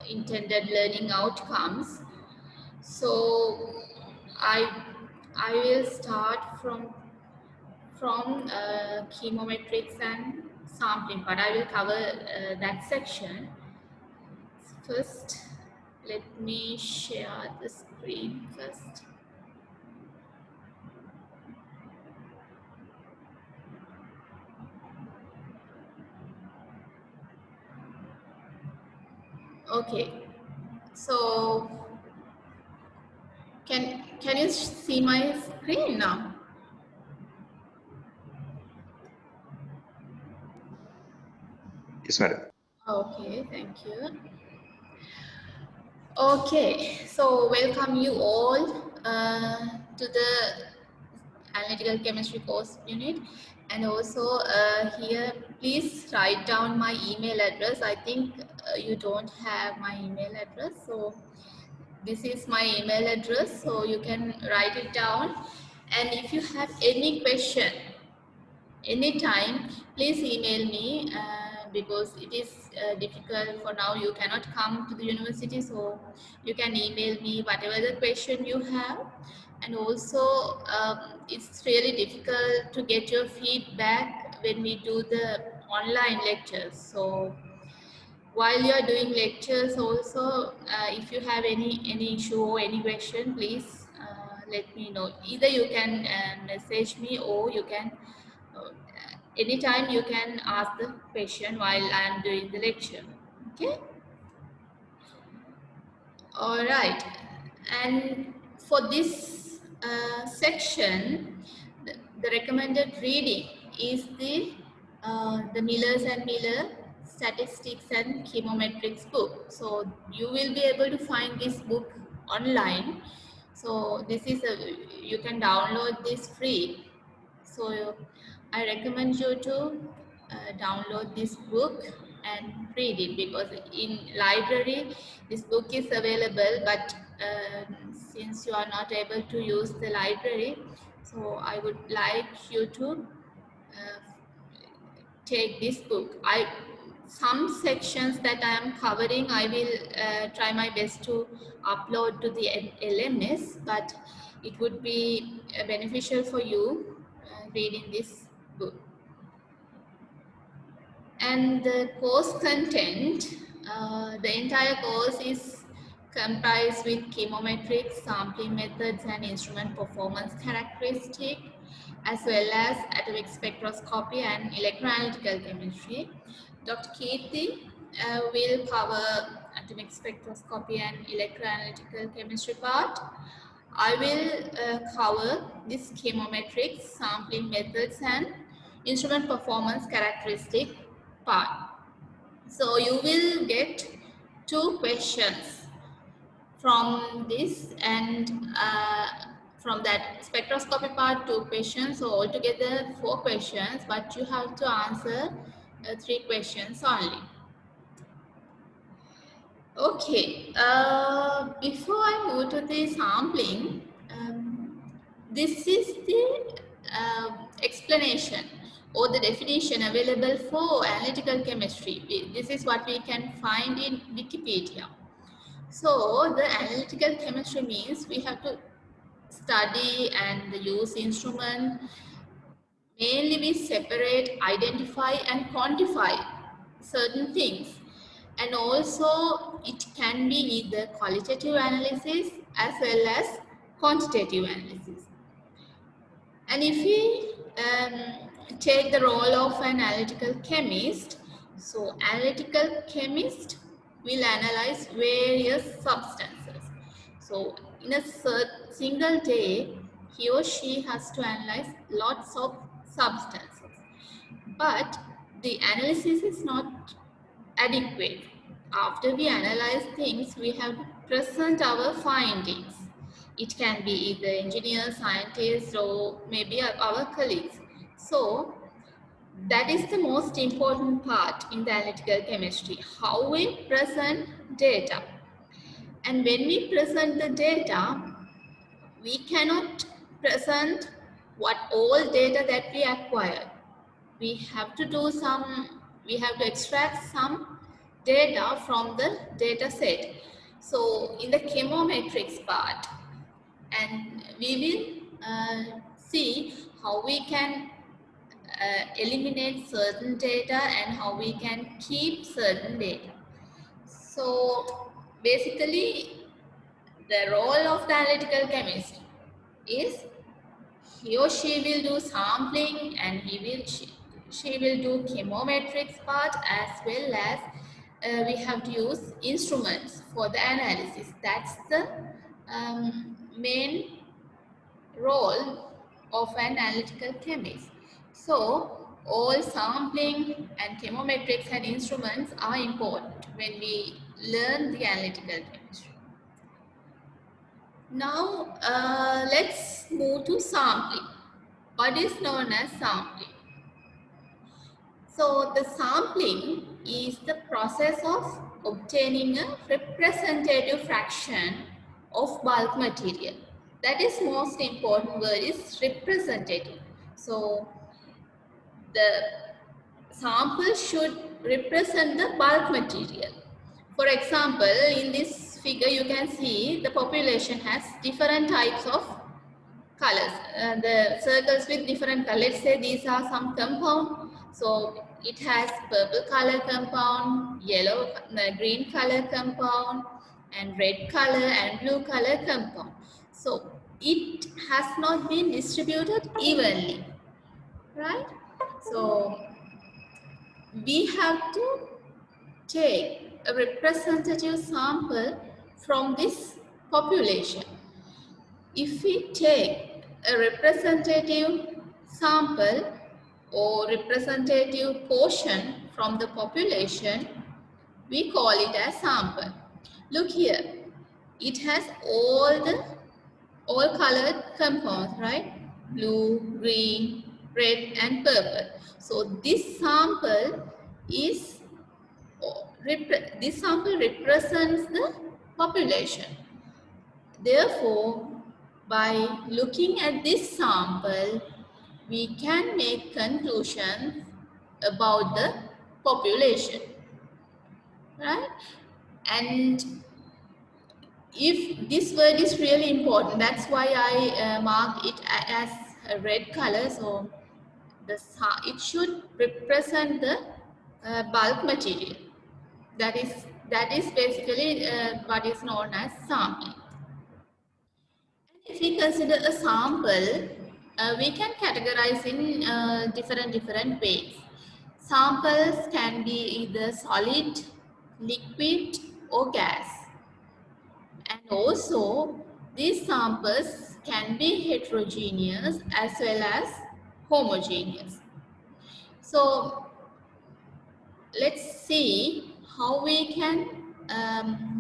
intended learning outcomes. So I will start from chemometrics and sampling part. I will cover that section. First, let me share the screen first. Okay, so can you see my screen now? Yes, madam. Okay, thank you. Okay, so welcome you all to the analytical chemistry course unit, and also here please write down my email address. I think you don't have my email address, so this is my email address, so you can write it down. And if you have any question anytime, please email me because it is difficult for now. You cannot come to the university, so you can email me whatever the question you have. And also it's really difficult to get your feedback when we do the online lectures. So while you are doing lectures also, if you have any issue or any question, please let me know. Either you can message me, or you can anytime you can ask the question while I am doing the lecture. Okay. All right. And for this section, the recommended reading is the Millers and Miller Statistics and Chemometrics book. So you will be able to find this book online. So this is you can download this free. So I recommend you to download this book and read it, because in library this book is available, but since you are not able to use the library, so I would like you to take this book. Some sections that I am covering, I will try my best to upload to the LMS, but it would be beneficial for you reading this book. And the course content, the entire course is comprised with chemometrics, sampling methods, and instrument performance characteristic, as well as atomic spectroscopy and electroanalytical chemistry. Dr. Kirti will cover atomic spectroscopy and electroanalytical chemistry part. I will cover this chemometrics, sampling methods, and instrument performance characteristic part. So you will get 2 questions from this, and from that spectroscopy part 2 questions, so altogether 4 questions, but you have to answer 3 questions only. Okay, before I move to the sampling, this is the explanation or the definition available for analytical chemistry. This is what we can find in Wikipedia. So the analytical chemistry means we have to study and use instrument. Mainly we separate, identify and quantify certain things. And also it can be either qualitative analysis as well as quantitative analysis. And if we take the role of an analytical chemist, so analytical chemist will analyze various substances. So in a single day, he or she has to analyze lots of substances. But the analysis is not adequate. After we analyze things, we have to present our findings. It can be either engineers, scientists, or maybe our colleagues. So that is the most important part in the analytical chemistry, how we present data. And when we present the data, we cannot present all data that we acquire. We have to extract some data from the data set. So in the chemometrics part, and we will see how we can eliminate certain data and how we can keep certain data. So basically, the role of the analytical chemist is he or she will do sampling, and she will do chemometrics part, as well as we have to use instruments for the analysis. That's the main role of an analytical chemist. So all sampling and chemometrics and instruments are important when we learn the analytical chemistry. Now let's move to sampling. What is known as sampling? So the sampling is the process of obtaining a representative fraction of bulk material. That is most important word is representative. So the sample should represent the bulk material. For example, in this figure you can see the population has different types of colors. The circles with different colors, let's say these are some compound. So it has purple color compound, yellow, green color compound, and red color and blue color compound. So it has not been distributed evenly, right? So we have to take a representative sample from this population. If we take a representative sample or representative portion from the population, we call it as sample. Look here, it has all colored compounds, right? Blue, green, red and purple. So this sample represents the population. Therefore, by looking at this sample, we can make conclusions about the population, right? And if this word is really important, that's why I mark it as a red color. So it should represent the bulk material. That is basically what is known as sampling. If we consider a sample, we can categorize in different ways. Samples can be either solid, liquid or gas. And also these samples can be heterogeneous as well as homogeneous. So let's see how we can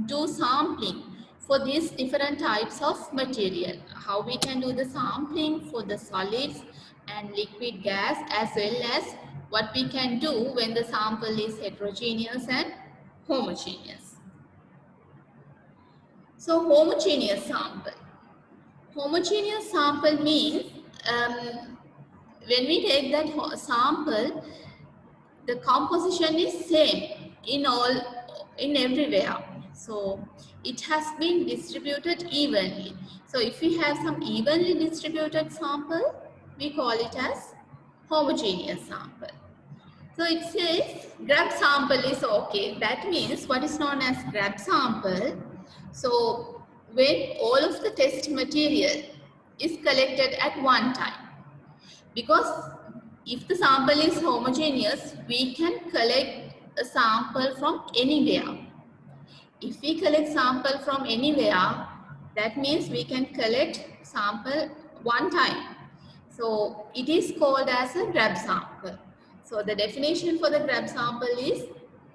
do sampling for these different types of material. How we can do the sampling for the solids and liquid gas, as well as what we can do when the sample is heterogeneous and homogeneous. So homogeneous sample. Homogeneous sample means when we take that sample, the composition is same in everywhere. So it has been distributed evenly. So if we have some evenly distributed sample, we call it as homogeneous sample. So it says grab sample is okay. That means what is known as grab sample. So when all of the test material is collected at one time, because if the sample is homogeneous, we can collect a sample from anywhere. If we collect sample from anywhere, that means we can collect sample one time. So it is called as a grab sample. So the definition for the grab sample is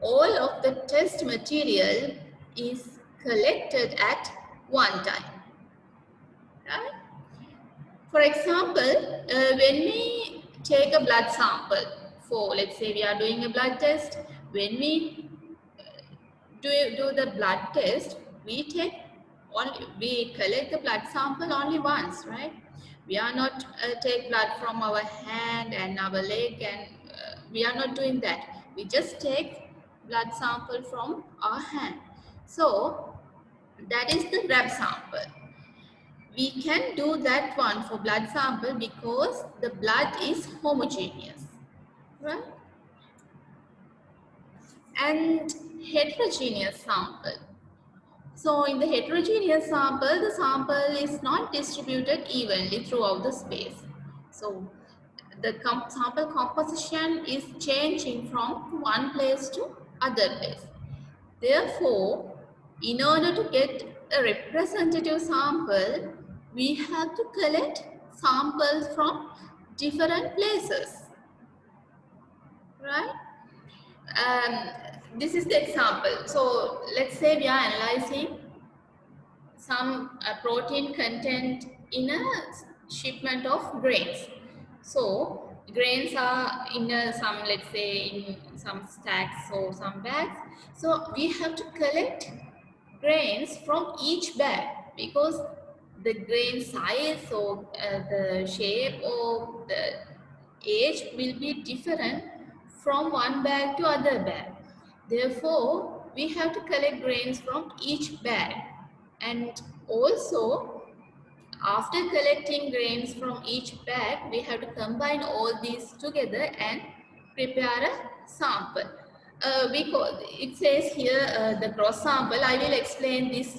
all of the test material is collected at one time. Right? For example, when we take a blood sample for, let's say we are doing a blood test, when we do the blood test, we collect the blood sample only once, right? We are not take blood from our hand and our leg, and we are not doing that. We just take blood sample from our hand. So that is the grab sample. We can do that one for blood sample because the blood is homogeneous, right? And heterogeneous sample. So in the heterogeneous sample, the sample is not distributed evenly throughout the space. So the sample composition is changing from one place to other place. Therefore, in order to get a representative sample, we have to collect samples from different places, right? This is the example. So let's say we are analyzing some protein content in a shipment of grains. So grains are in some, let's say, in some stacks or some bags. So we have to collect grains from each bag because the grain size or the shape or the age will be different from one bag to other bag. Therefore, we have to collect grains from each bag. And also, after collecting grains from each bag, we have to combine all these together and prepare a sample. It says here the gross sample. I will explain this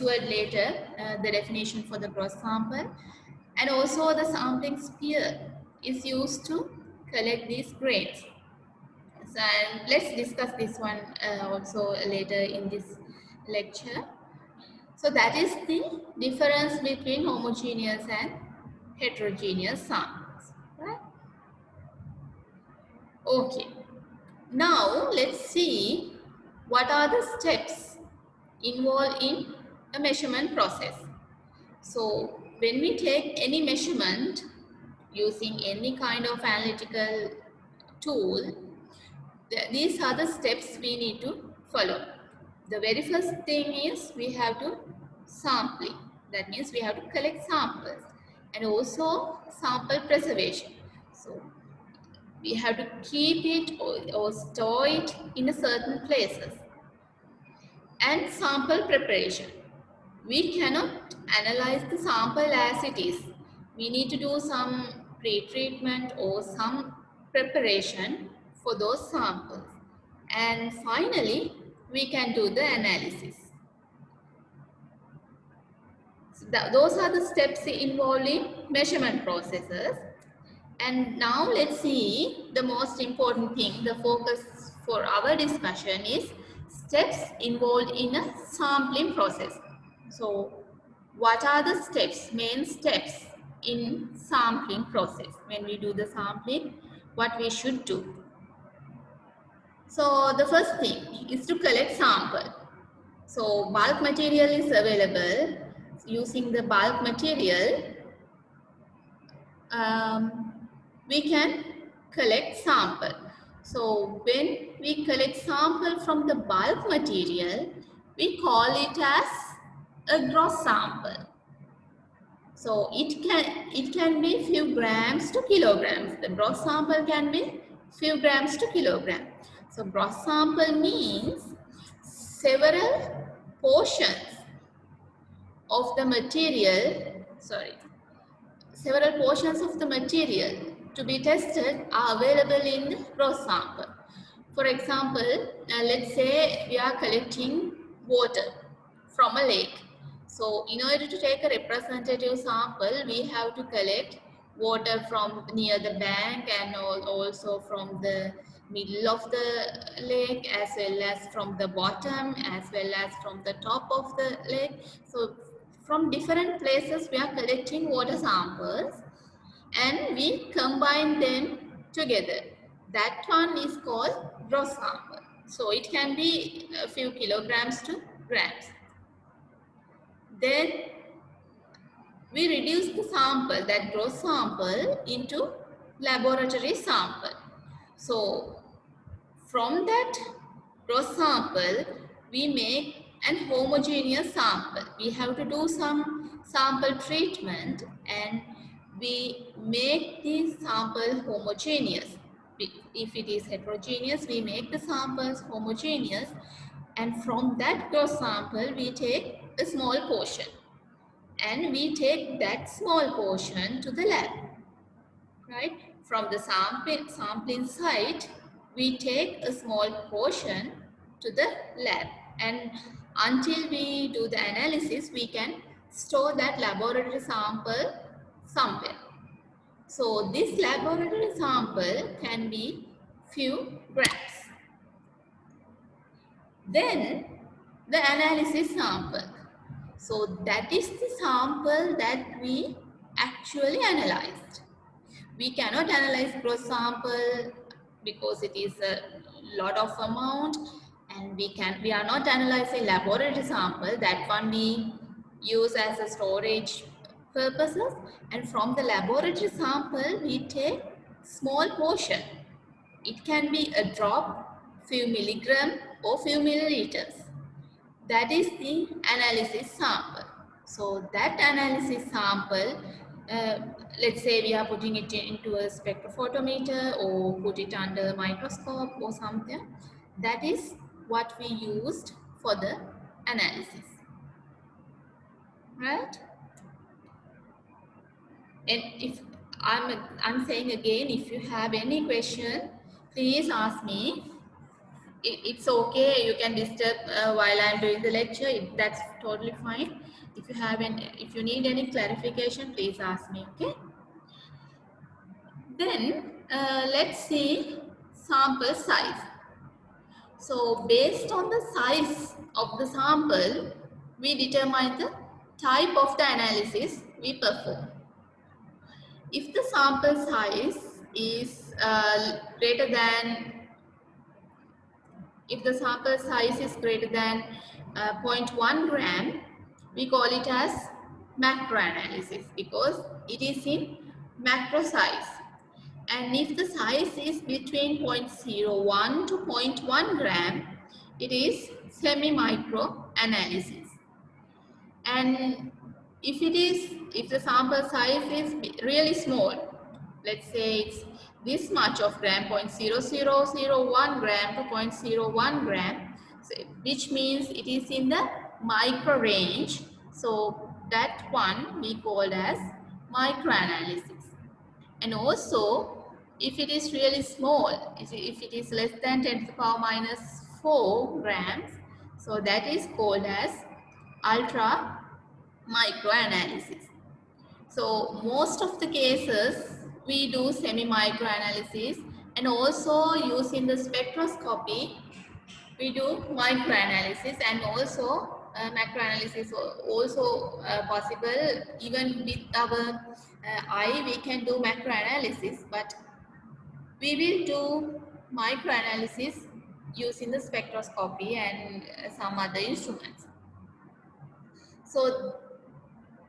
word later, the definition for the gross sample. And also the sampling sphere is used to collect these grains. So, and let's discuss this one also later in this lecture. So that is the difference between homogeneous and heterogeneous samples, right? Okay. Now let's see what are the steps involved in a measurement process. So when we take any measurement using any kind of analytical tool, these are the steps we need to follow. The very first thing is we have to sampling. That means we have to collect samples and also sample preservation. So we have to keep it or store it in a certain places. And sample preparation. We cannot analyze the sample as it is. We need to do some pre-treatment or some preparation for those samples. And finally, we can do the analysis. So those are the steps involved in measurement processes. And now let's see the most important thing, the focus for our discussion is steps involved in a sampling process. So what are the steps, main steps in sampling process? When we do the sampling, what we should do? So the first thing is to collect sample. So bulk material is available. Using the bulk material, we can collect sample. So when we collect sample from the bulk material, we call it as a gross sample. So it can be few grams to kilograms. The gross sample can be few grams to kilogram. So gross sample means several portions of the material, several portions of the material to be tested are available in the gross sample. For example, let's say we are collecting water from a lake. So in order to take a representative sample, we have to collect water from near the bank and also from the middle of the lake, as well as from the bottom, as well as from the top of the lake. So from different places we are collecting water samples and we combine them together. That one is called gross sample. So it can be a few kilograms to grams. Then we reduce the sample, that gross sample, into laboratory sample. So from that gross sample, we make an homogeneous sample. We have to do some sample treatment and we make the sample homogeneous. If it is heterogeneous, we make the samples homogeneous, and from that gross sample, we take a small portion. And we take that small portion to the lab, right? From the sampling site, we take a small portion to the lab. And until we do the analysis, we can store that laboratory sample somewhere. So this laboratory sample can be few grams. Then the analysis sample. So that is the sample that we actually analyzed. We cannot analyze gross sample because it is a lot of amount, and we are not analyzing laboratory sample. That one we use as a storage purposes, and from the laboratory sample we take small portion. It can be a drop, few milligram or few milliliters. That is the analysis sample. So that analysis sample, let's say we are putting it into a spectrophotometer or put it under a microscope or something. That is what we used for the analysis, right? And if I'm saying again, if you have any question, please ask me. It's okay, you can disturb while I'm doing the lecture. That's totally fine. If you need any clarification, please ask me. Okay, then let's see sample size. So based on the size of the sample, we determine the type of the analysis we perform. If the sample size is greater than If the sample size is greater than 0.1 gram, we call it as macro analysis because it is in macro size. And if the size is between 0.01 to 0.1 gram, it is semi-micro analysis. And if the sample size is really small, let's say it's this much of gram, 0.0001 gram to 0.01 gram, so, which means it is in the micro range. So that one we call as microanalysis. And also, if it is really small, if it is less than 10 to the power minus 4 grams, so that is called as ultra microanalysis. So most of the cases we do semi-micro analysis, and also using the spectroscopy we do microanalysis, and also macroanalysis also possible. Even with our eye we can do macroanalysis, but we will do microanalysis using the spectroscopy and some other instruments. So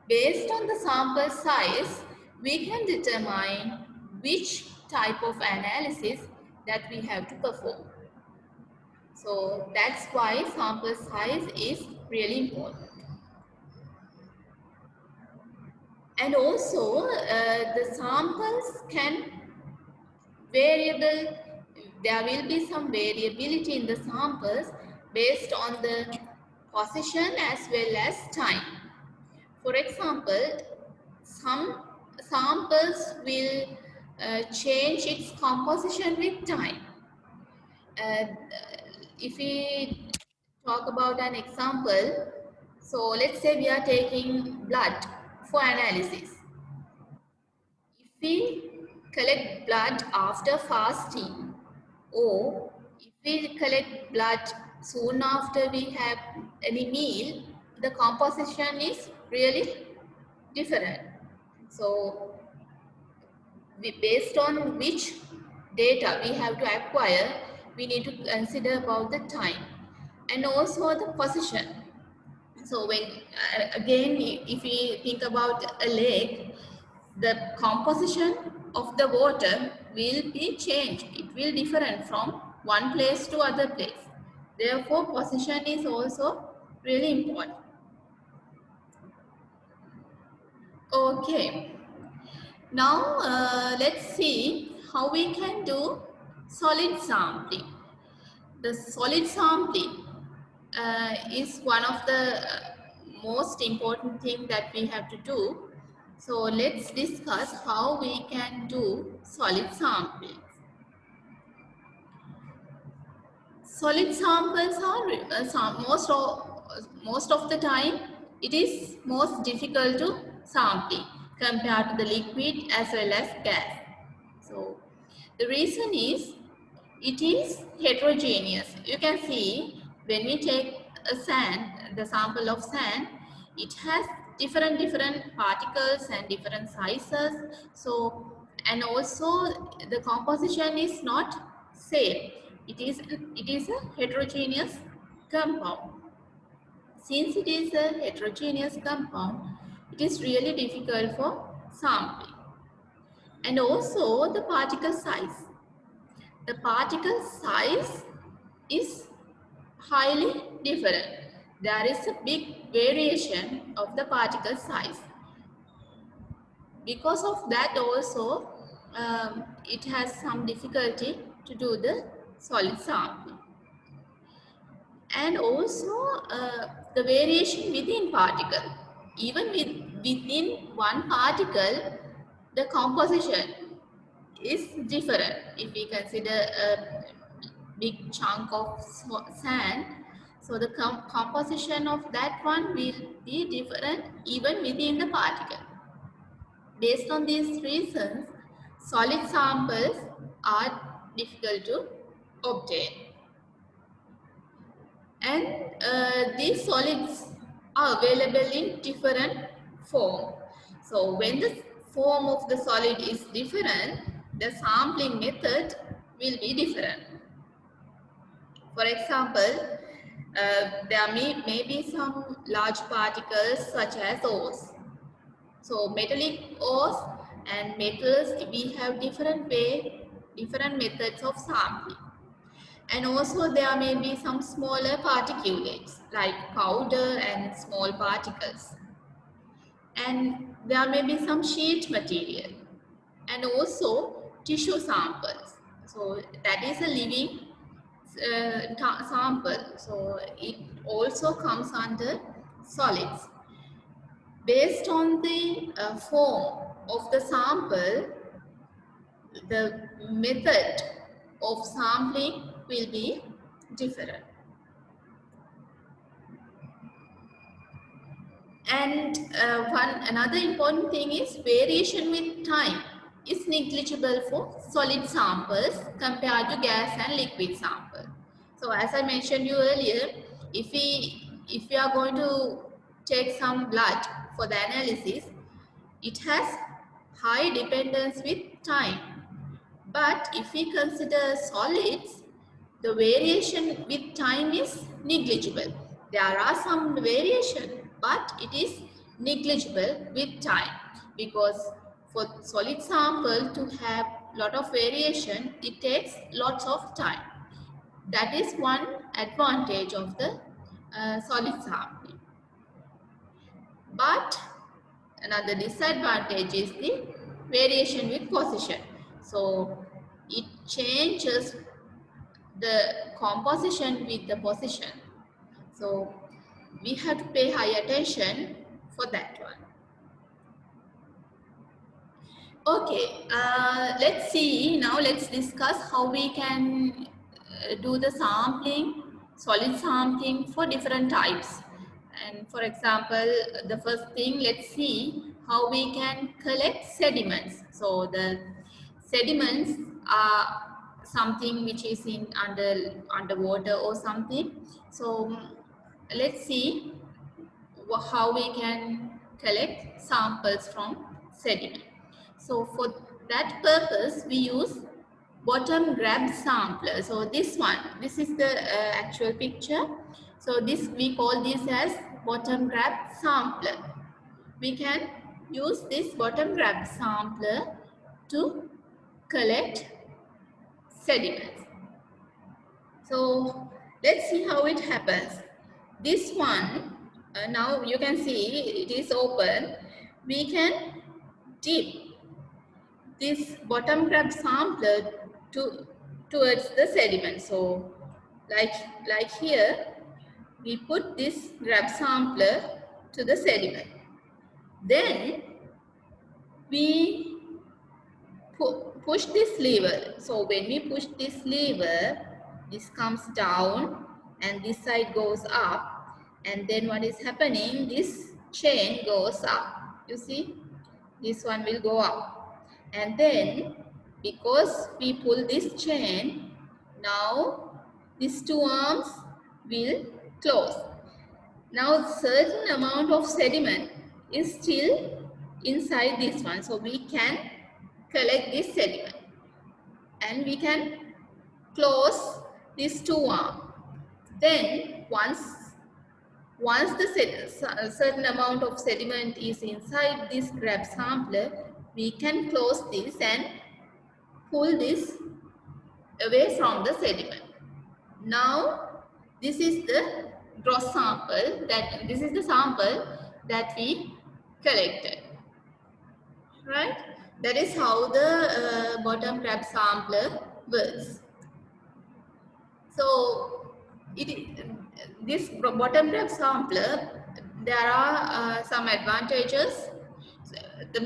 based on the sample size, we can determine which type of analysis that we have to perform. So that's why sample size is really important. And also the samples can variable, there will be some variability in the samples based on the position as well as time. For example, some samples will change its composition with time. If we talk about an example, so let's say we are taking blood for analysis. If we collect blood after fasting, or if we collect blood soon after we have any meal, the composition is really different. So based on which data we have to acquire, we need to consider about the time and also the position. So when again, if we think about a lake, the composition of the water will be changed. It will different from one place to other place. Therefore, position is also really important. Okay. Now let's see how we can do solid sampling. The solid sampling is one of the most important thing that we have to do. So let's discuss how we can do solid sampling. Solid samples are most of the time it is most difficult to sampling compared to the liquid as well as gas. So the reason is it is heterogeneous. You can see when we take a sand, the sample of sand, it has different particles and different sizes. So and also the composition is not same. It is a heterogeneous compound. Since it is a heterogeneous compound, it is really difficult for sampling. And also the particle size. The particle size is highly different. There is a big variation of the particle size. Because of that also, it has some difficulty to do the solid sampling. And also the variation within particle. Even within one particle, the composition is different. If we consider a big chunk of sand, so the composition of that one will be different even within the particle. Based on these reasons, solid samples are difficult to obtain. And these solids are available in different form. So when the form of the solid is different, the sampling method will be different. For example, there may be some large particles such as ores. So metallic ores and metals, we have different methods of sampling. And also there may be some smaller particulates like powder and small particles. And there may be some sheet material and also tissue samples. So that is a living sample. So it also comes under solids. Based on the form of the sample, the method of sampling will be different. And another important thing is variation with time is negligible for solid samples compared to gas and liquid sample. So as I mentioned you earlier, if we are going to take some blood for the analysis, it has high dependence with time. But if we consider solids, the variation with time is negligible. There are some variation, but it is negligible with time, because for solid sample to have lot of variation, it takes lots of time. That is one advantage of the solid sampling. But another disadvantage is the variation with position. So it changes the composition with the position. So we have to pay high attention for that one. Okay, let's see. Now let's discuss how we can do the sampling, solid sampling for different types. And for example, the first thing, let's see how we can collect sediments. So the sediments are something which is in underwater or something. So let's see how we can collect samples from sediment. So for that purpose, we use bottom grab sampler. So this is the actual picture. So this, we call this as bottom grab sampler. We can use this bottom grab sampler to collect sediments. So let's see how it happens. This one, now you can see it is open. We can dip this bottom grab sampler towards the sediment. So like here, we put this grab sampler to the sediment. Then we push this lever. So when we push this lever, this comes down and this side goes up, and then what is happening, this chain goes up. You see, this one will go up, and then because we pull this chain, now these two arms will close. Now certain amount of sediment is still inside this one, so we can collect this sediment and we can close these two arms. Then once the certain amount of sediment is inside this grab sampler, we can close this and pull this away from the sediment. Now this is the gross sample, this is the sample that we collected, right? That is how the bottom grab sampler works. So this bottom grab sampler, there are some advantages. The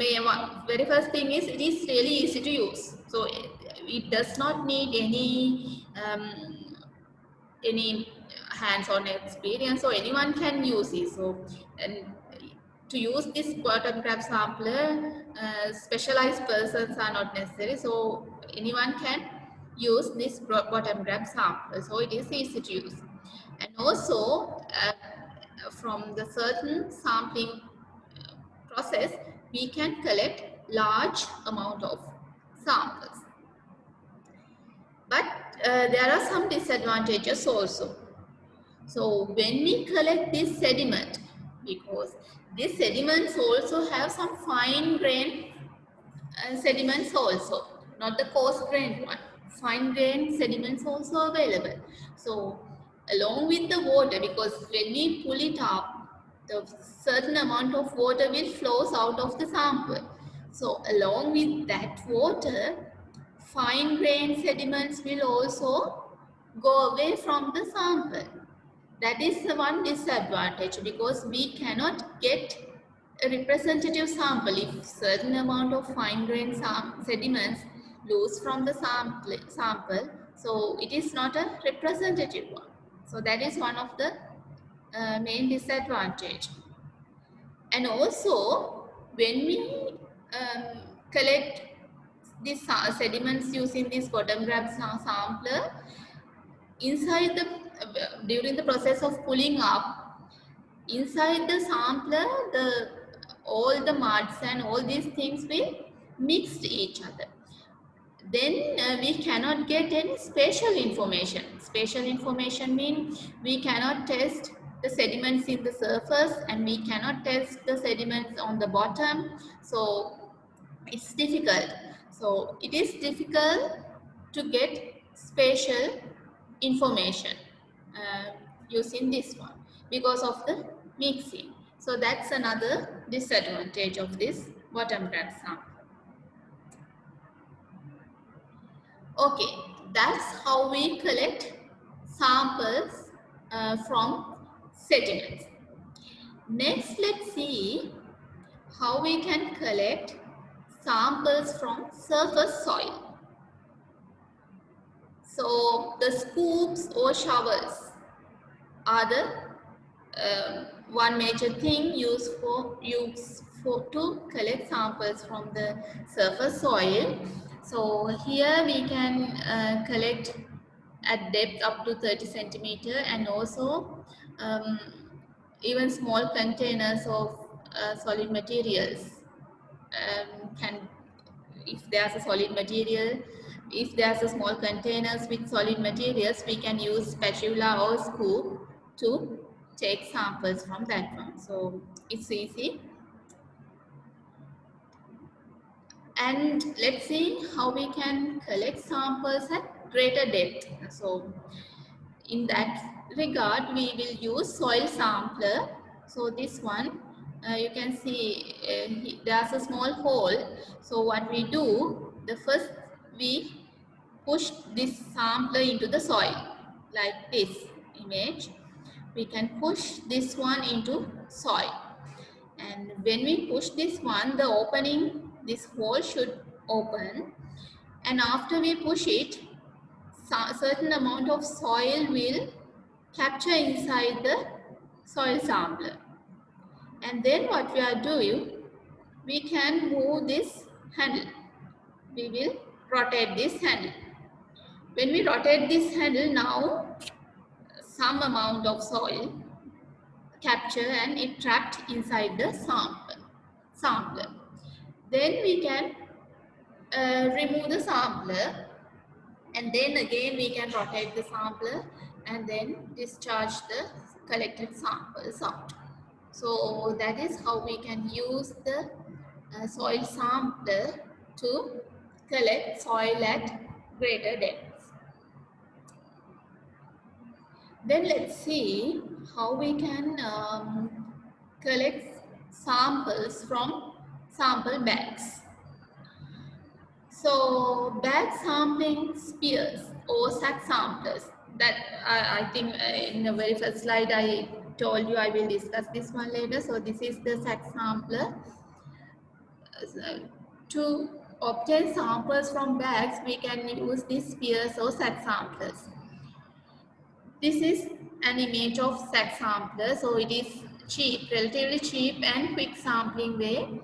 very first thing is it is really easy to use. So it does not need any hands-on experience, so anyone can use it. So, and to use this bottom grab sampler, specialized persons are not necessary. So anyone can use this bottom grab sampler. So it is easy to use. And also from the certain sampling process, we can collect large amount of samples. But there are some disadvantages also. So when we collect this sediment, because these sediments also have some fine grain sediments also, not the coarse grained one. Fine grain sediments also available. So along with the water, because when we pull it up, the certain amount of water will flows out of the sample. So along with that water, fine grain sediments will also go away from the sample. That is the one disadvantage, because we cannot get a representative sample if certain amount of fine grain sediments lose from the sample. So it is not a representative one. So that is one of the main disadvantage. And also when we collect these sediments using this bottom grab sampler, inside the during the process of pulling up, inside the sampler, all the muds and all these things will mix each other. Then we cannot get any spatial information. Spatial information means we cannot test the sediments in the surface and we cannot test the sediments on the bottom. So it's difficult. So it is difficult to get spatial information using this one because of the mixing. So that's another disadvantage of this bottom grab sample. Okay, that's how we collect samples from sediments. Next, let's see how we can collect samples from surface soil. So the scoops or shovels are the one major thing used to collect samples from the surface soil. So here we can collect at depth up to 30 centimeter, and also even small containers of solid materials if there's a solid material, if there's a small containers with solid materials, we can use spatula or scoop to take samples from that one. So it's easy. And let's see how we can collect samples at greater depth. So in that regard, we will use soil sampler. So this one, you can see there's a small hole. So what we do, the first we push this sampler into the soil, like this image. We can push this one into soil. And when we push this one, the opening, this hole should open. And after we push it, certain amount of soil will capture inside the soil sampler. And then what we are doing, we can move this handle. We will rotate this handle. When we rotate this handle, now some amount of soil capture and it trapped inside the sampler. Then we can remove the sampler, and then again we can rotate the sampler and then discharge the collected samples out. So that is how we can use the soil sampler to collect soil at greater depths. Then let's see how we can collect samples from sample bags. So bag sampling spheres or sack samplers, that I think in the very first slide I told you I will discuss this one later. So this is the sack sampler. To obtain samples from bags, we can use these spheres or sack samplers. This is an image of sack sampler, so it is cheap, relatively cheap and quick sampling way.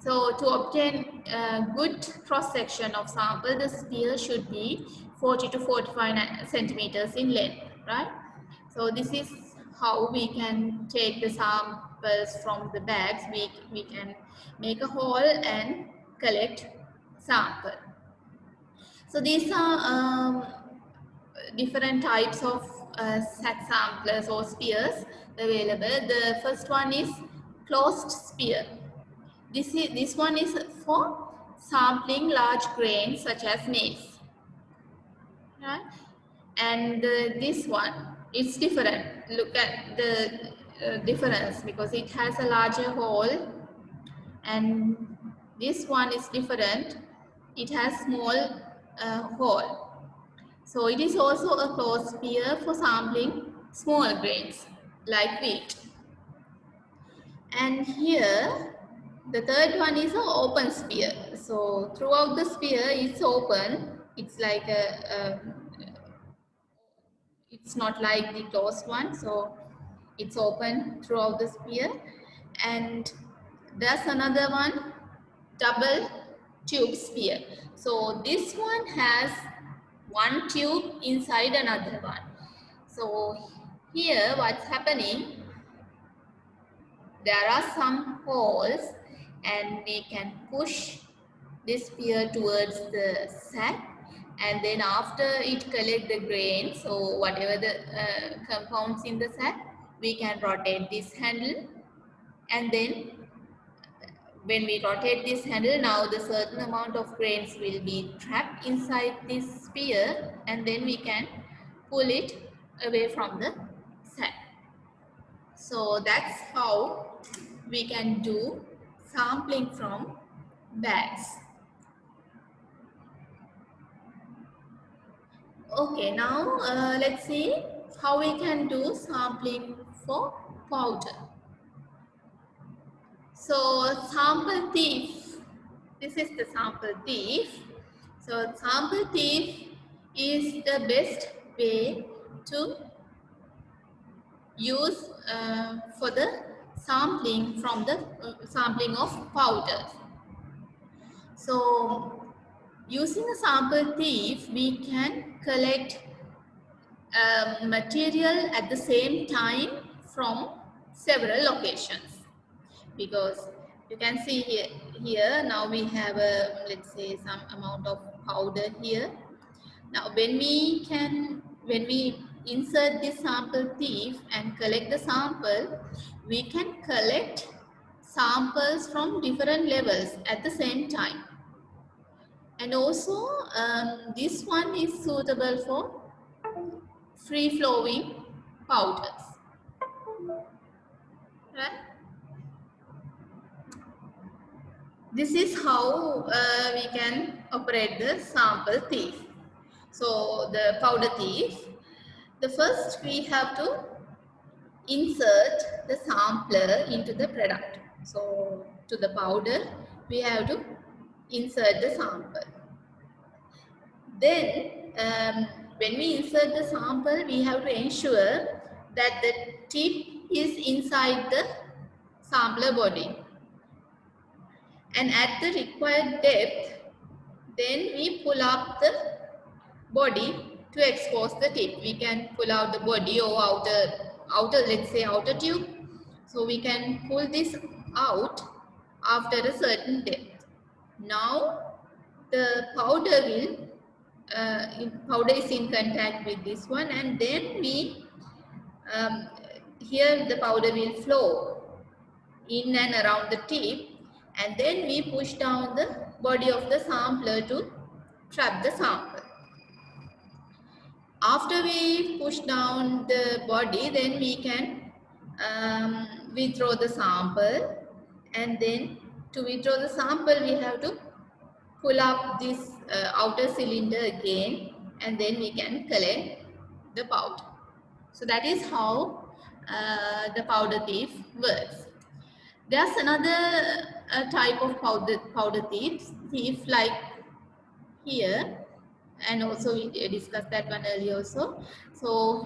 So to obtain a good cross section of sample, the sphere should be 40 to 45 centimeters in length, right? So this is how we can take the samples from the bags. We can make a hole and collect sample. So these are different types of sack samplers or spheres available. The first one is closed sphere. This one is for sampling large grains such as maize, right? And this one, it's different. Look at the difference, because it has a larger hole, and this one is different. It has small hole. So it is also a closed sphere for sampling small grains like wheat. And here the third one is an open sphere. So throughout the sphere it's open. It's like it's not like the closed one. So it's open throughout the sphere. And there's another one, double tube sphere. So this one has one tube inside another one. So here what's happening, there are some holes and we can push this sphere towards the sack, and then after it collect the grains or whatever the compounds in the sack, we can rotate this handle, and then when we rotate this handle, now the certain amount of grains will be trapped inside this sphere, and then we can pull it away from the sack. So that's how we can do sampling from bags. Okay, now let's see how we can do sampling for powder. So sample thief, this is the sample thief. So sample thief is the best way to use for the sampling from the sampling of powders. So using a sample thief, we can collect material at the same time from several locations, because you can see here now we have a, let's say, some amount of powder here. Now when we insert this sample thief and collect the sample, we can collect samples from different levels at the same time. And also this one is suitable for free flowing powders, right? This is how we can operate the sample thief. So the powder thief, the first we have to insert the sampler into the product. So to the powder, we have to insert the sample. Then when we insert the sample, we have to ensure that the tip is inside the sampler body. And at the required depth, then we pull up the body to expose the tip. We can pull out the body or outer, let's say outer tube. So we can pull this out after a certain depth. Now the powder powder is in contact with this one, and then we here the powder will flow in and around the tip, and then we push down the body of the sampler to trap the sample. After we push down the body, then we can withdraw the sample, and then to withdraw the sample we have to pull up this outer cylinder again, and then we can collect the powder. So that is how the powder thief works. There's another type of powder thief like here, and also we discussed that one earlier also. So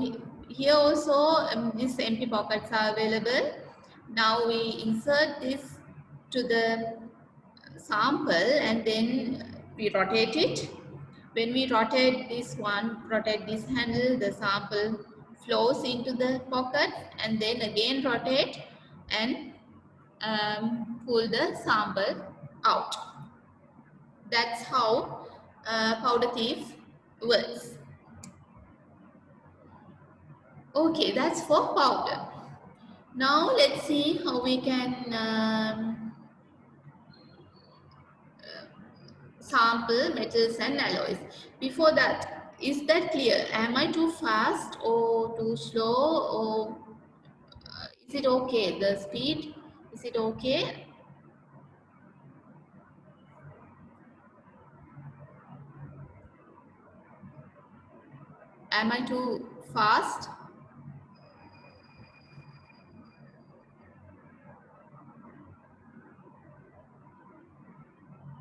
here also these empty pockets are available. Now we insert this to the sample, and then we rotate it. When we rotate this handle, the sample flows into the pocket, and then again rotate and pull the sample out. That's how powder thief works. Okay, that's for powder. Now let's see how we can sample metals and alloys. Before that, is that clear? Am I too fast or too slow, or is it okay? The speed, is it okay? Am I too fast?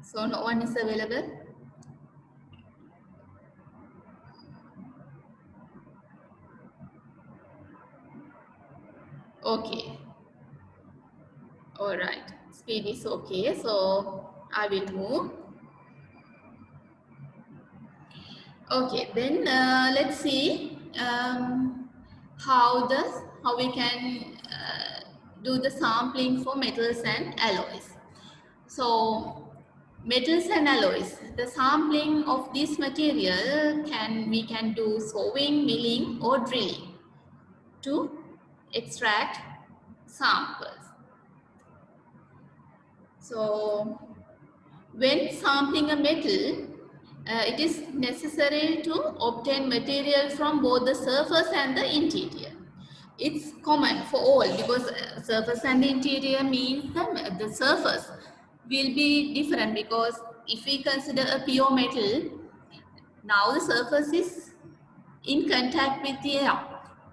So no one is available. Okay. All right. Speed is okay. So I will move. Okay. Then let's see how we can do the sampling for metals and alloys. So metals and alloys, the sampling of this material we can do sowing, milling or drilling to extract samples. So when sampling a metal, it is necessary to obtain material from both the surface and the interior. It's common for all, because surface and interior means the surface will be different, because if we consider a pure metal, now the surface is in contact with the air.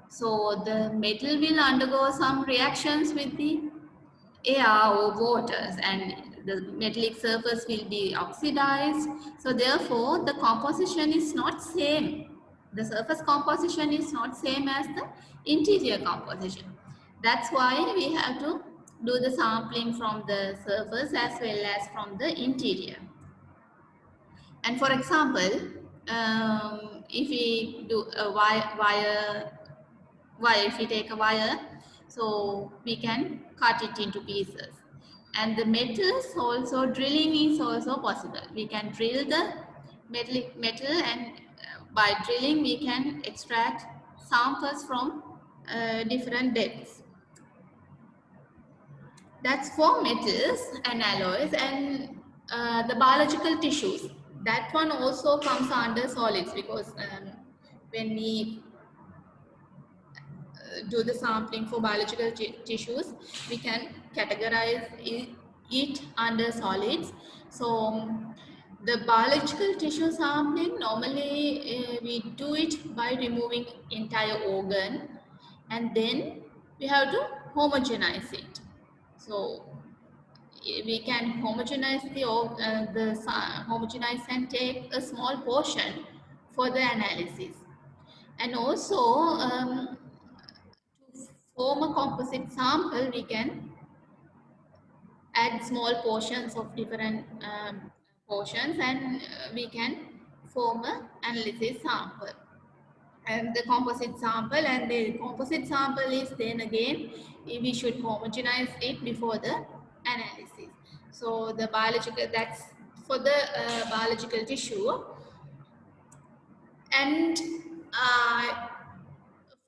So the metal will undergo some reactions with the air or waters, and the metallic surface will be oxidized. So therefore the composition is not same. The surface composition is not same as the interior composition. That's why we have to do the sampling from the surface as well as from the interior. And for example, if we do a wire, if we take a wire, so we can cut it into pieces. And the metals also, drilling is also possible. We can drill the metal, and by drilling we can extract samples from different depths. That's for metals and alloys. And the biological tissues, that one also comes under solids, because when we do the sampling for biological tissues, we can categorize it under solids. So The biological tissue sampling, normally we do it by removing entire organ, and then we have to homogenize it. So we can homogenize homogenize and take a small portion for the analysis. And also, to form a composite sample, we can add small portions of different portions, and we can form an analysis sample. And the composite sample, and the composite sample is then again, we should homogenize it before the analysis. So the biological, that's for the biological tissue. And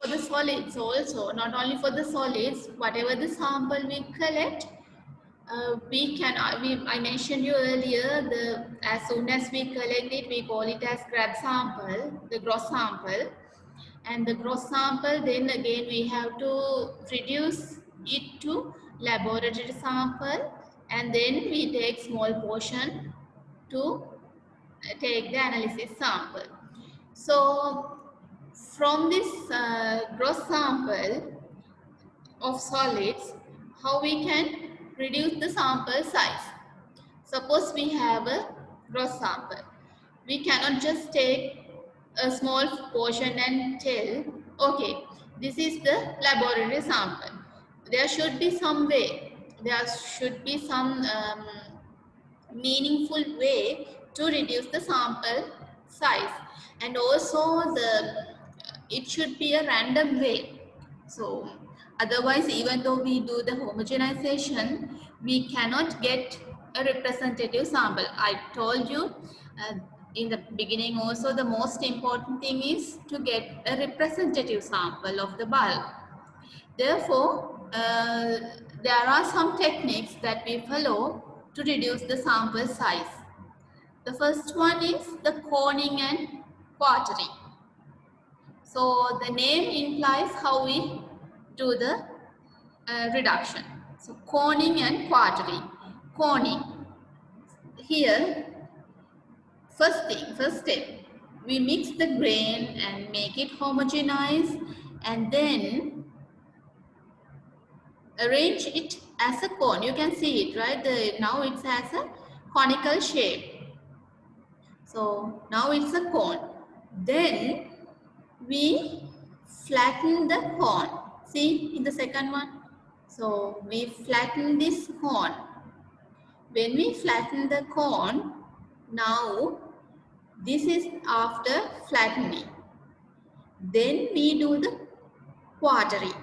for the solids also, not only for the solids, whatever the sample we collect, I mentioned you earlier, as soon as we collect it, we call it as grab sample, the gross sample. And the gross sample, then again we have to reduce it to laboratory sample, and then we take small portion to take the analysis sample. So from this gross sample of solids, how we can reduce the sample size. Suppose we have a gross sample. We cannot just take a small portion and tell, okay, this is the laboratory sample. There should be some way, there should be some meaningful way to reduce the sample size, and also it should be a random way. So otherwise, even though we do the homogenization, we cannot get a representative sample. I told you in the beginning also, the most important thing is to get a representative sample of the bulk. Therefore, there are some techniques that we follow to reduce the sample size. The first one is the coning and quartering. So the name implies how we do the reduction. So coning and quartering. Coning. Here, first step, we mix the grain and make it homogenized, and then arrange it as a cone. You can see it, right? Now it has a conical shape. So now it's a cone. Then we flatten the cone. See in the second one. So we flatten this cone. When we flatten the cone, now this is after flattening. Then we do the quartering.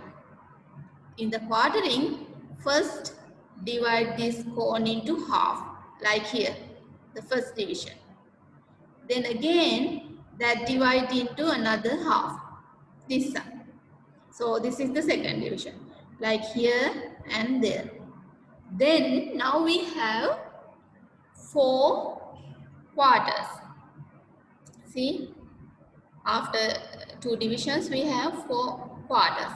In the quartering, first divide this cone into half, like here, the first division. Then again, that divide into another half, this side. So this is the second division, like here and there. Then now we have 4 quarters. See, after 2 divisions, we have 4 quarters.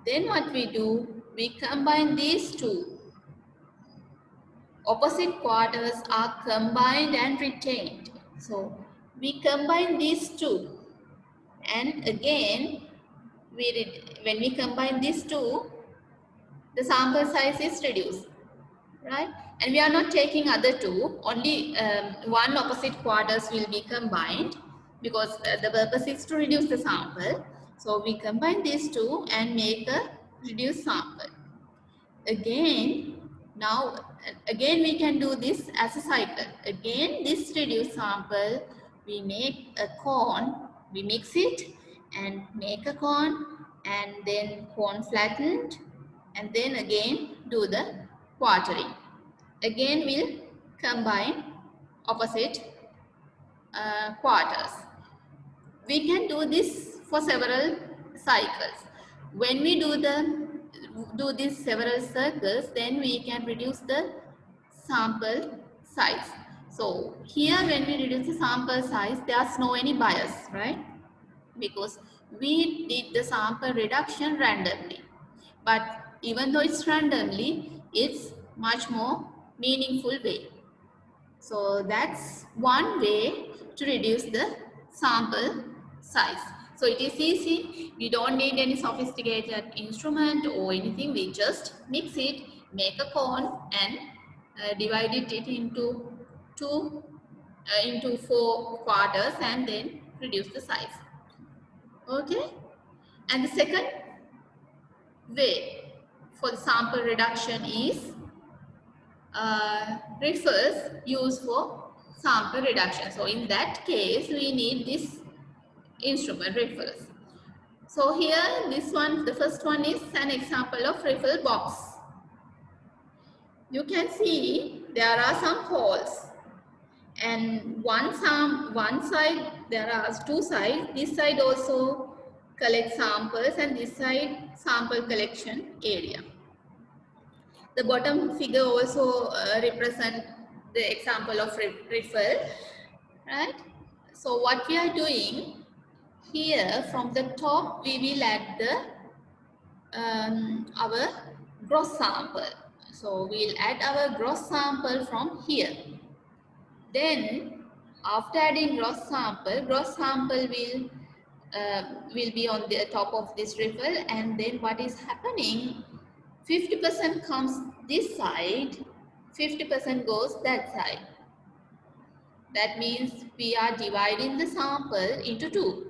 Then what we do, we combine these two. Opposite quarters are combined and retained. So we combine these two, and again when we combine these two, the sample size is reduced, right? And we are not taking other two, only one opposite quarters will be combined, because the purpose is to reduce the sample. So we combine these two and make a reduced sample. Again we can do this as a cycle. Again, this reduced sample, we make a cone, we mix it and make a cone, and then cone flattened, and then again do the quartering. Again we'll combine opposite quarters. We can do this for several cycles. When we do these several circles, then we can reduce the sample size. So here, when we reduce the sample size, there's no any bias, right? Because we did the sample reduction randomly. But even though it's randomly, it's much more meaningful way. So that's one way to reduce the sample size. So it is easy. We don't need any sophisticated instrument or anything. We just mix it, make a cone, and divide it into into 4 quarters, and then reduce the size. Okay. And the second way for the sample reduction is riffles used for sample reduction. So in that case, we need this instrument riffles. So here, this one, the first one is an example of riffle box. You can see there are some holes, and one side there are 2 sides. This side also collect samples, and this side sample collection area. The bottom figure also represent the example of riffle, right? So what we are doing here, from the top we will add the our gross sample. So we'll add our gross sample from here. Then after adding gross sample will be on the top of this riffle, and then what is happening, 50% comes this side, 50% goes that side. That means we are dividing the sample into 2,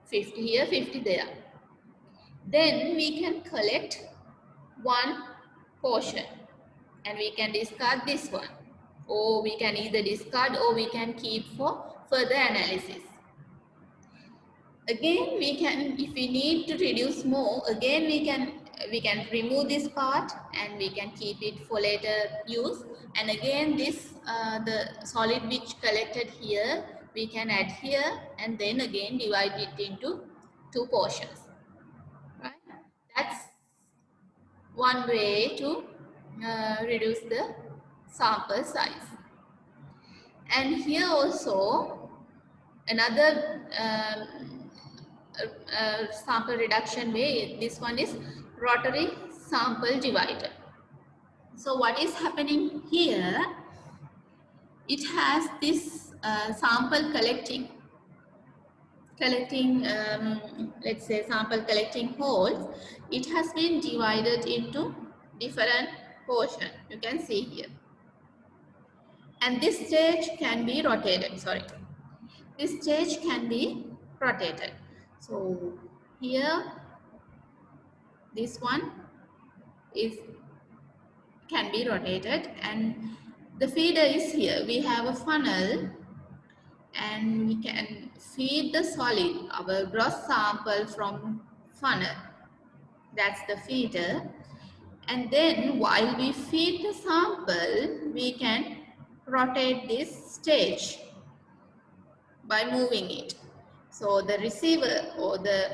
50 here, 50 there. Then we can collect one portion and we can discard this one, or we can either discard or we can keep for further analysis. Again, we can, if we need to reduce more, again we can remove this part and we can keep it for later use. And again, this the solid which collected here, we can add here, and then again divide it into 2 portions. Right? That's one way to reduce the sample size. And here also another sample reduction way, this one is rotary sample divider. So what is happening here, it has this sample collecting let's say sample collecting holes. It has been divided into different portions, you can see here, and this stage can be rotated. This stage can be rotated. So here this one can be rotated, and the feeder is here. We have a funnel and we can feed the solid, our gross sample from funnel. That's the feeder. And then while we feed the sample, we can rotate this stage by moving it. So the receiver or the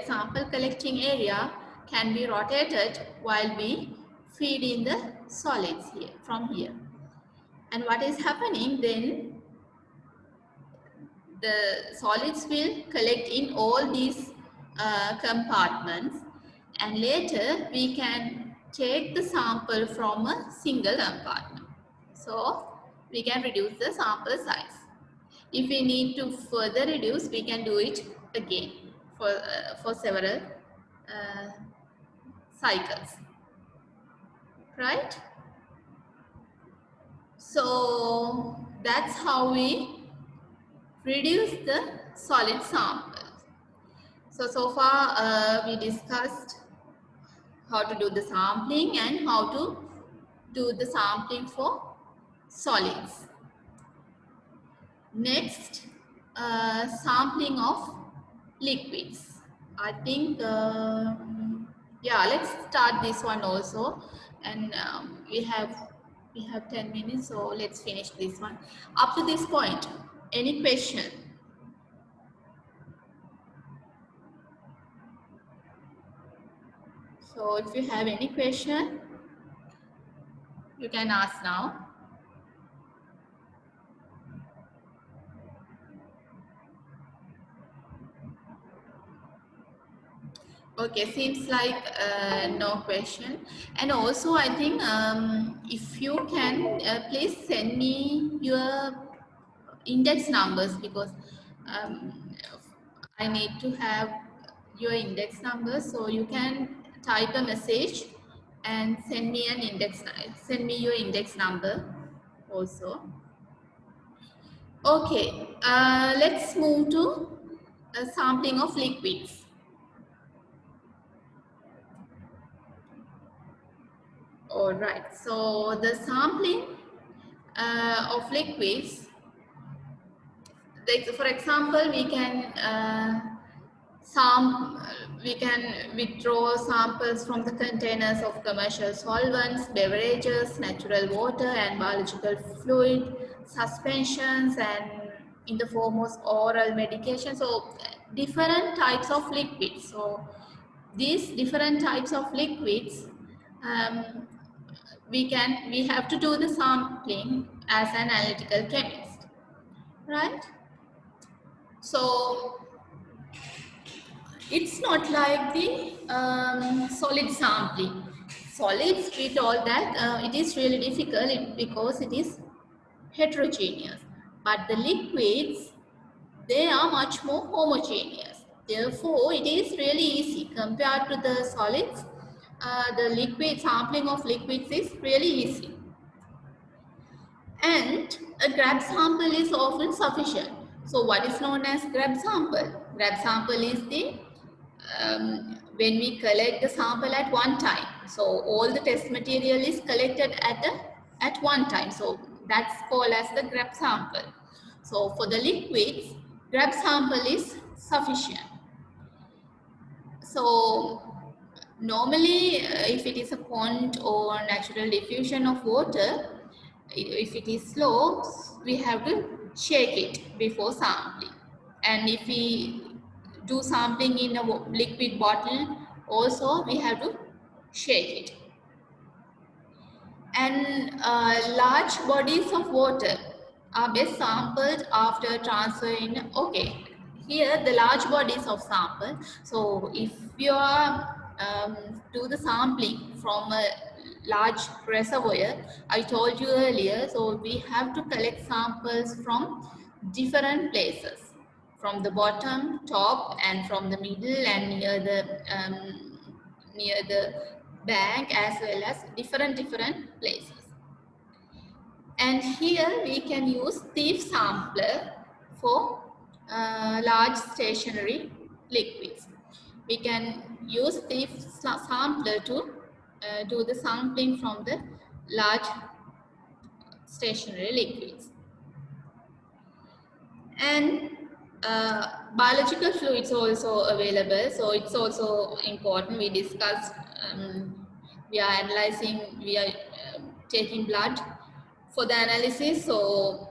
sample collecting area can be rotated while we feed in the solids here, from here. And what is happening then, the solids will collect in all these compartments, and later we can take the sample from a single compartment. So we can reduce the sample size. If we need to further reduce, we can do it again for several cycles, right? So that's how we reduce the solid samples. So far we discussed how to do the sampling and how to do the sampling for solids. Next, sampling of liquids. I think, yeah, let's start this one also. And we have 10 minutes, so let's finish this one. Up to this point, any question? So if you have any question, you can ask now. Okay, seems like no question. And also I think if you can, please send me your index numbers, because um, I need to have your index numbers, so you can type a message and send me send me your index number also. Okay, let's move to a sampling of liquids. All right, so the sampling of liquids, like for example, we can withdraw samples from the containers of commercial solvents, beverages, natural water, and biological fluid, suspensions, and in the form of oral medication. So different types of liquids. So these different types of liquids, um, we have to do the sampling as an analytical chemist, right? So it's not like the solid sampling. Solids, we told that it is really difficult because it is heterogeneous. But the liquids, they are much more homogeneous. Therefore, it is really easy compared to the solids. The liquid sampling of liquids is really easy. And a grab sample is often sufficient. So what is known as grab sample? Grab sample is the when we collect the sample at one time. So all the test material is collected at one time. So that's called as the grab sample. So for the liquids, grab sample is sufficient. So normally, if it is a pond or natural diffusion of water, if it is slow, we have to shake it before sampling. And if we do sampling in a liquid bottle, also we have to shake it. And large bodies of water are best sampled after transferring. Okay, here the large bodies of sample. So if you are do the sampling from a large reservoir, I told you earlier, so we have to collect samples from different places, from the bottom, top, and from the middle and near the bank, as well as different places. And here we can use thief sampler for large stationary liquids. We can use thief sampler to do the sampling from the large stationary liquids. And biological fluids also available, so it's also important. We discussed, we are analyzing, we are taking blood for the analysis, so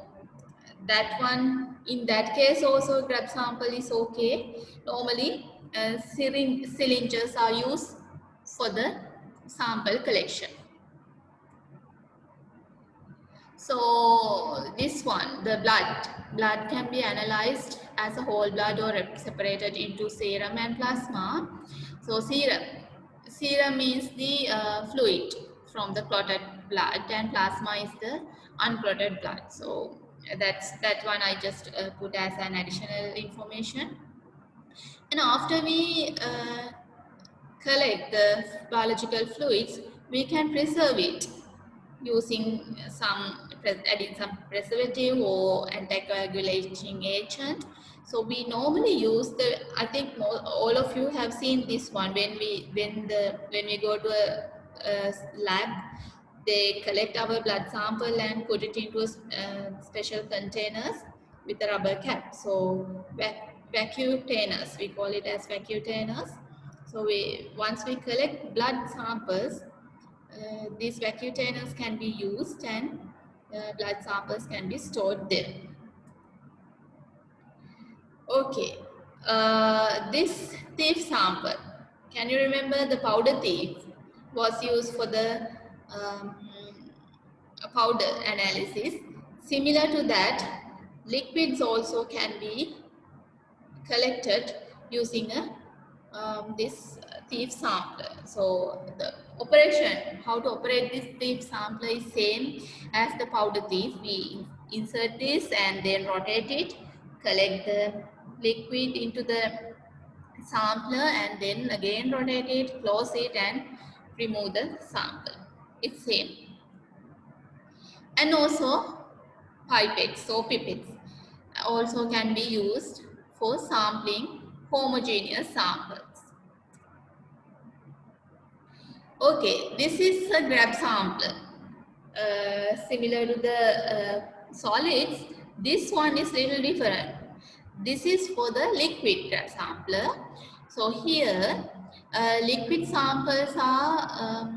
that one, in that case also grab sample is okay. Normally cylinders are used for the sample collection. So this one, the blood can be analyzed as a whole blood or separated into serum and plasma. So serum means the fluid from the clotted blood, and plasma is the unclotted blood. So that one I just put as an additional information. And after we collect the biological fluids, we can preserve it using adding some preservative or anticoagulating agent. So we normally use I think all of you have seen this one. When we go to a lab, they collect our blood sample and put it into special containers with a rubber cap. So vacuumtainers, we call it as vacuumtainers. So once we collect blood samples, these vacuumtainers can be used, and blood samples can be stored there. Okay, this thief sample, can you remember the powder thief was used for the powder analysis? Similar to that, liquids also can be collected using this thief sampler. So operation, how to operate this thief sampler is same as the powder thief. We insert this and then rotate it, collect the liquid into the sampler and then again rotate it, close it and remove the sample. It's same. And also pipettes or pipettes also can be used for sampling homogeneous samples. Okay, this is a grab sampler. Similar to the solids, this one is little different. This is for the liquid grab sampler. So here, liquid samples are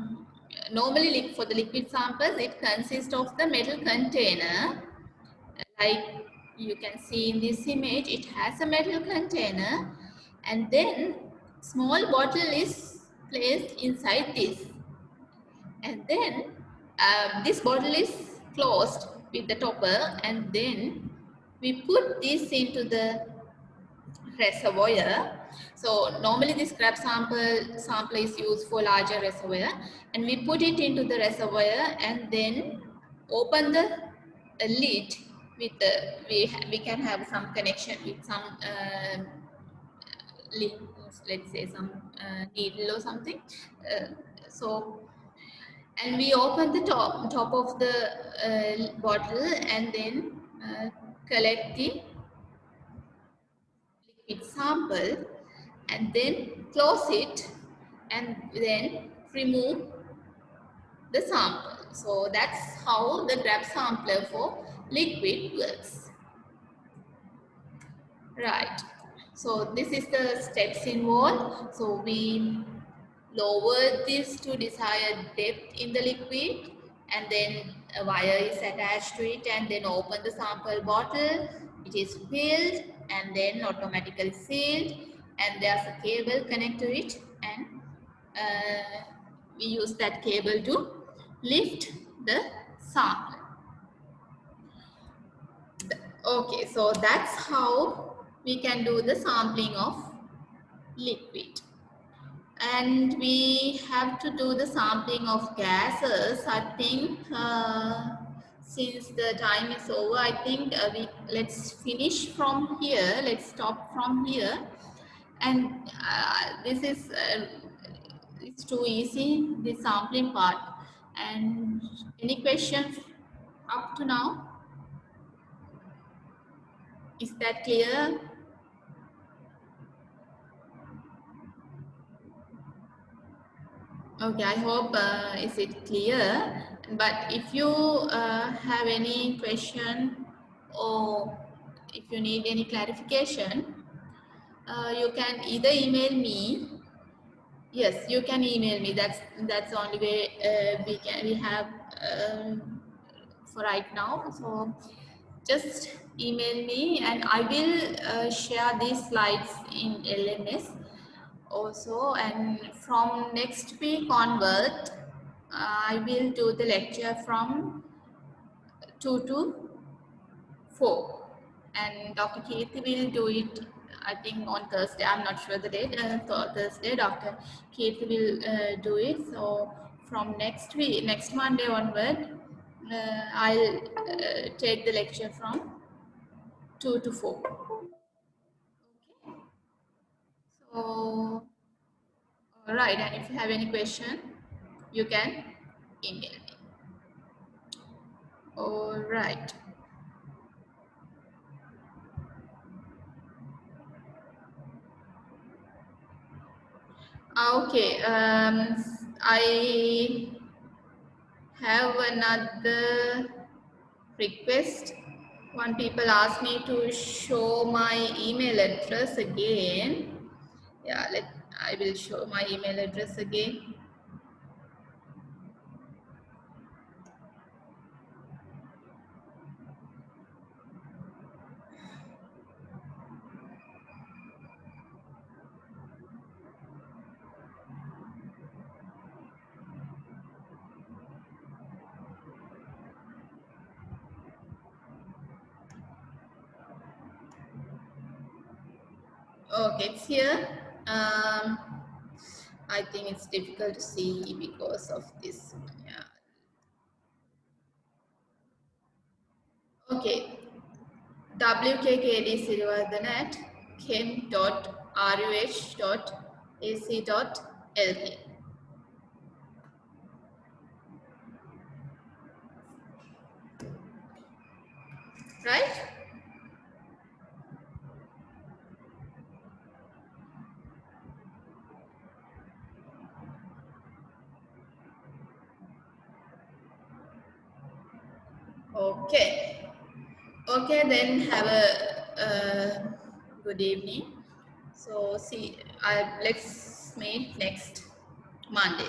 normally for the liquid samples, it consists of the metal container. Like you can see in this image, it has a metal container, and then small bottle is placed inside this, and then this bottle is closed with the topper, and then we put this into the reservoir. So normally this grab sample is used for larger reservoir, and we put it into the reservoir and then open the lid with the we can have some connection with some let's say some needle or something. So and we open the top of the bottle and then collect the liquid sample and then close it and then remove the sample. So that's how the grab sampler for liquid works. Right. So this is the steps involved. So we lower this to desired depth in the liquid, and then a wire is attached to it, and then open the sample bottle. It is filled and then automatically sealed, and there's a cable connected to it, and we use that cable to lift the sample. Okay, so that's how we can do the sampling of liquid. And we have to do the sampling of gases. I think since the time is over, I think let's finish from here. Let's stop from here. And this is it's too easy, the sampling part. And any questions up to now? Is that clear? Okay, I hope is it clear. But if you have any question or if you need any clarification, you can either email me. Yes, you can email me. That's the only way we have for right now. So just email me, and I will share these slides in LMS also. And from next week onward, I will do the lecture from 2 to 4, and Dr. Keith will do it, I think, on Thursday. I'm not sure the date. Thursday, Dr. Keith will do it. So from next week, next Monday onward, I'll take the lecture from 2 to 4. Okay. So, all right. And if you have any question, you can email me. All right. Okay. I have another request. One people asked me to show my email address again. Yeah, I will show my email address again. Okay, it's here. I think it's difficult to see because of this. Yeah. Okay. WKKD Sirivardhana at chem.ruh.ac.lk. Right? Okay. Okay, then have a good evening. So see, let's meet next Monday.